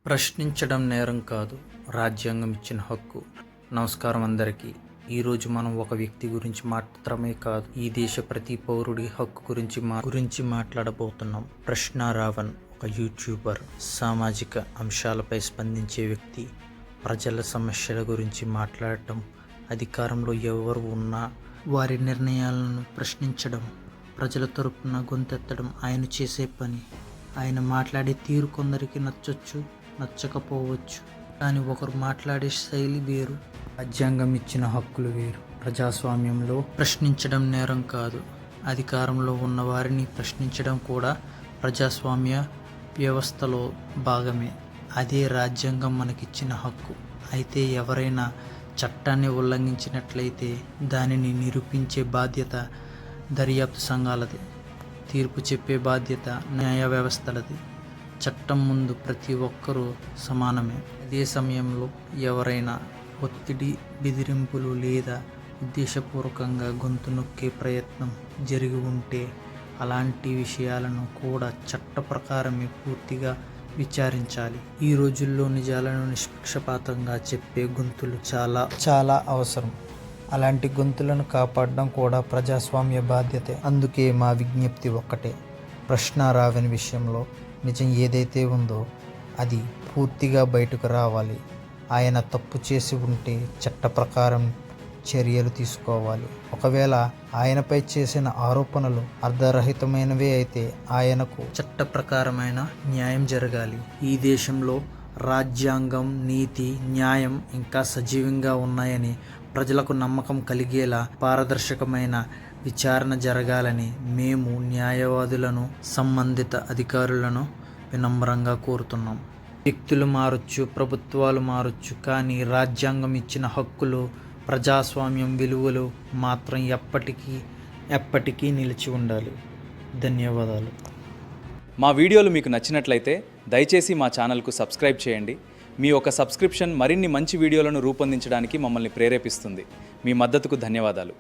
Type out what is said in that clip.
ప్రశ్నించడం నేరం కాదు, రాజ్యాంగం ఇచ్చిన హక్కు. నమస్కారం అందరికీ. ఈరోజు మనం ఒక వ్యక్తి గురించి మాత్రమే కాదు, ఈ దేశ ప్రతి పౌరుడి హక్కు గురించి మాట్లాడబోతున్నాం. ప్రశ్న రావణ్ ఒక యూట్యూబర్, సామాజిక అంశాలపై స్పందించే వ్యక్తి. ప్రజల సమస్యల గురించి మాట్లాడటం, అధికారంలో ఎవరు ఉన్నా వారి నిర్ణయాలను ప్రశ్నించడం, ప్రజల తరపున గొంతెత్తడం ఆయన చేసే పని. ఆయన మాట్లాడే తీరు కొందరికి నచ్చొచ్చు, నచ్చకపోవచ్చు, కానీ ఒకరు మాట్లాడే శైలి వేరు. రాజ్యాంగం ఇచ్చిన హక్కులు వేరు. ప్రజాస్వామ్యంలో ప్రశ్నించడం నేరం కాదు, అధికారంలో ఉన్న వారిని ప్రశ్నించడం కూడా ప్రజాస్వామ్య వ్యవస్థలో భాగమే. అదే రాజ్యాంగం మనకిచ్చిన హక్కు. అయితే ఎవరైనా చట్టాన్ని ఉల్లంఘించినట్లయితే దానిని నిరూపించే బాధ్యత దర్యాప్తు సంఘాలది. తీర్పు చెప్పే బాధ్యత న్యాయ వ్యవస్థలది. చట్టం ముందు ప్రతి ఒక్కరూ సమానమే. అదే సమయంలో ఎవరైనా ఒత్తిడి, బెదిరింపులు లేదా ఉద్దేశపూర్వకంగా గొంతు నొక్కే ప్రయత్నం జరిగి ఉంటే అలాంటి విషయాలను కూడా చట్ట ప్రకారమే పూర్తిగా విచారించాలి. ఈ రోజుల్లో నిజాలను నిష్పక్షపాతంగా చెప్పే గొంతులు చాలా అవసరం. అలాంటి గొంతులను కాపాడడం కూడా ప్రజాస్వామ్య బాధ్యతే. అందుకే మా విజ్ఞప్తి ఒక్కటే: ప్రశ్న రావని విషయంలో నిజం ఏదైతే ఉందో అది పూర్తిగా బయటకు రావాలి. ఆయన తప్పు చేసి ఉంటే చట్ట ప్రకారం చర్యలు తీసుకోవాలి. ఒకవేళ ఆయనపై చేసిన ఆరోపణలు అర్ధరహితమైనవే అయితే ఆయనకు చట్ట ప్రకారమైన న్యాయం జరగాలి. ఈ దేశంలో రాజ్యాంగం, నీతి, న్యాయం ఇంకా సజీవంగా ఉన్నాయని ప్రజలకు నమ్మకం కలిగేలా పారదర్శకమైన విచారణ జరగాలని మేము న్యాయవాదులను, సంబంధిత అధికారులను వినమ్రంగా కోరుతున్నాం. వ్యక్తులు మారొచ్చు, ప్రభుత్వాలు మారొచ్చు, కానీ రాజ్యాంగం ఇచ్చిన హక్కులు, ప్రజాస్వామ్యం విలువలు మాత్రం ఎప్పటికీ నిలిచి ఉండాలి. ధన్యవాదాలు. మా వీడియోలు మీకు నచ్చినట్లయితే దయచేసి మా ఛానల్కు సబ్స్క్రైబ్ చేయండి. మీ ఒక సబ్స్క్రిప్షన్ మరిన్ని మంచి వీడియోలను రూపొందించడానికి మమ్మల్ని ప్రేరేపిస్తుంది. మీ మద్దతుకు ధన్యవాదాలు.